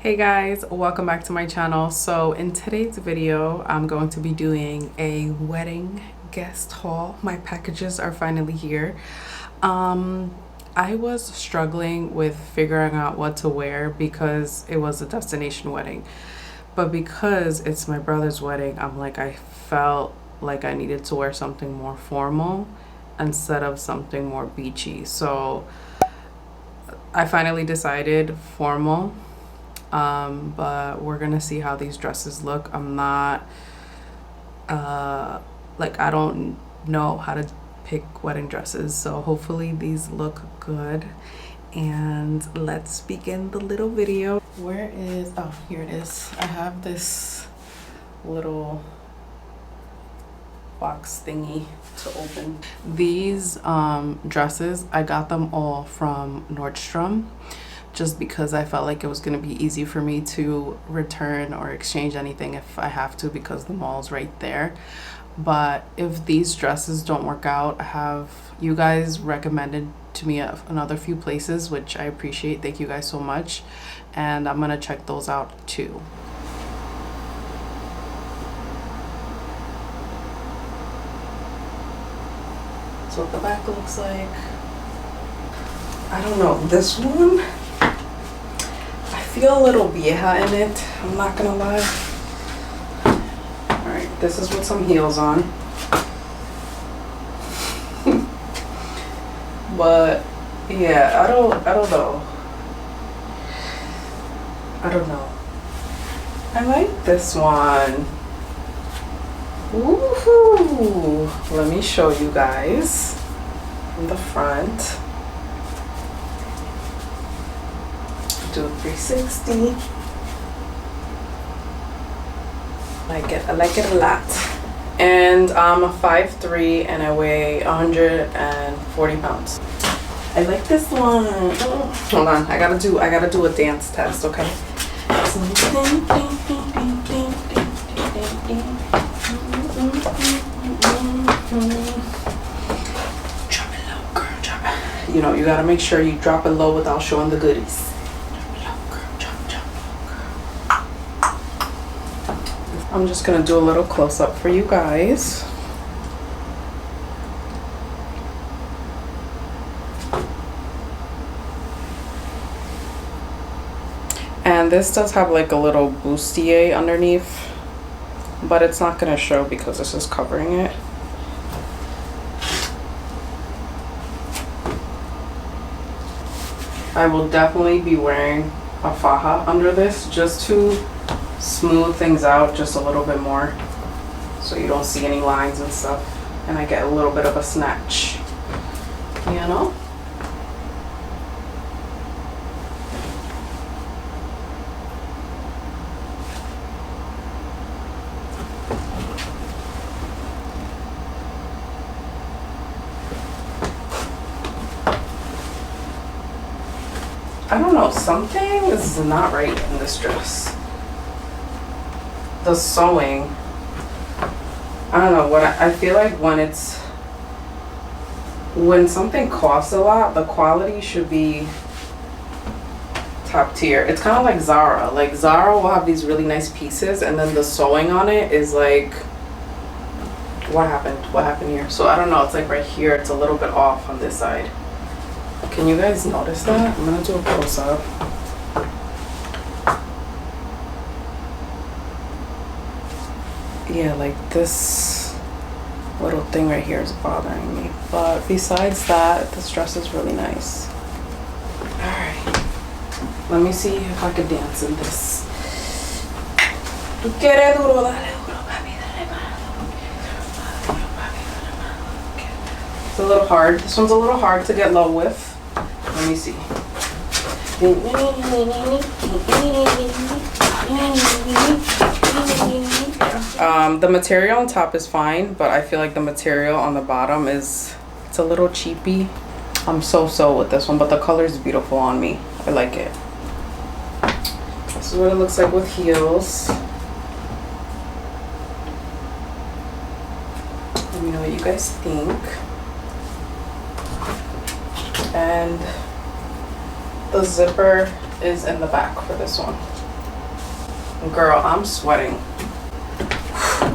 Hey guys, welcome back to my channel. So in today's video, I'm going to be doing a wedding guest haul. My packages are finally here. I was struggling with figuring out what to wear because it was a destination wedding. But because it's my brother's wedding, I felt like I needed to wear something more formal instead of something more beachy. So I finally decided formal. But we're gonna see how these dresses look. I'm not I don't know how to pick wedding dresses, so hopefully these look good. And let's begin the little video. Where is, oh, here it is. I have this little box thingy to open. These dresses, I got them all from Nordstrom, just because I felt like it was going to be easy for me to return or exchange anything if I have to, because the mall's right there. But if these dresses don't work out, I have you guys recommended to me another few places, which I appreciate. Thank you guys so much. And I'm going to check those out too. So what the back looks like. I don't know, this one, I feel a little vieja in it, I'm not gonna lie. Alright, this is with some heels on. But yeah, I don't know. I don't know. I like this one. Woohoo! Let me show you guys from the front. Do a 360. I like it a lot. And I'm a 5'3" and I weigh 140 pounds. I like this one. Hold on, I gotta do a dance test, okay? Drop it low, girl, drop it. You know, you gotta make sure you drop it low without showing the goodies. I'm just gonna do a little close-up for you guys. And this does have like a little bustier underneath, but it's not gonna show because this is covering it. I will definitely be wearing a faja under this just to smooth things out just a little bit more, so you don't see any lines and stuff, and I get a little bit of a snatch, you know? I don't know, something is not right in this dress. The sewing, I don't know, I feel like when something costs a lot, the quality should be top tier. It's kind of like Zara. Like Zara will have these really nice pieces and then the sewing on it is like, what happened here? So I don't know, it's like right here, it's a little bit off on this side. Can you guys notice that? I'm gonna do a close-up. Yeah, like this little thing right here is bothering me. But besides that, this dress is really nice. Alright. Let me see if I could dance in this. Tú quieres duro, dale duro, papi, dale duro. It's a little hard. This one's a little hard to get low with. Let me see. The material on top is fine, but I feel like the material on the bottom it's a little cheapy. I'm so with this one, but the color is beautiful on me. I like it. This is what it looks like with heels. Let me know what you guys think. And the zipper is in the back for this one. Girl, I'm sweating.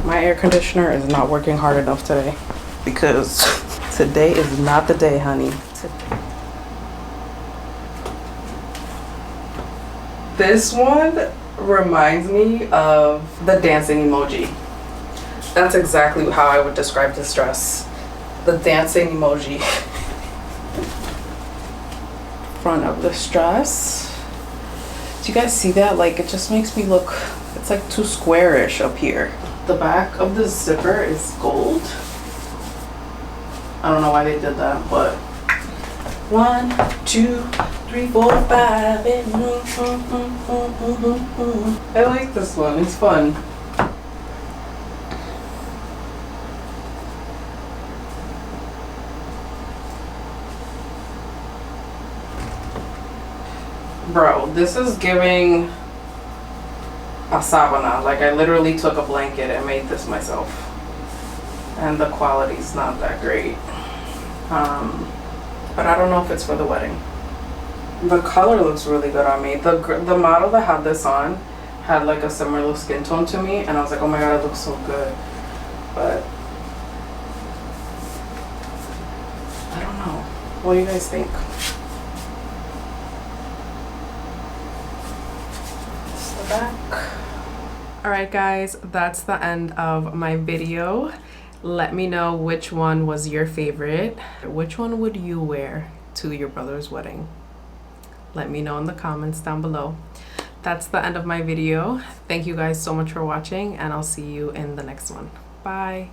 My air conditioner is not working hard enough today because today is not the day, honey. This one reminds me of the dancing emoji. That's exactly how I would describe this dress. The dancing emoji. Front of this dress. Do you guys see that? Like, it just makes me look, it's like too squarish up here. The back of the zipper is gold. I don't know why they did that, but 1, 2, 3, 4, 5. I like this one. It's fun. Bro, this is giving a sabana. Like, I literally took a blanket and made this myself. And the quality's not that great. But I don't know if it's for the wedding. The color looks really good on me. The model that had this on had like a similar skin tone to me, and I was like, oh my god, it looks so good. But I don't know. What do you guys think? It's the back. Alright guys, that's the end of my video. Let me know which one was your favorite. Which one would you wear to your brother's wedding? Let me know in the comments down below. That's the end of my video. Thank you guys so much for watching, and I'll see you in the next one. Bye.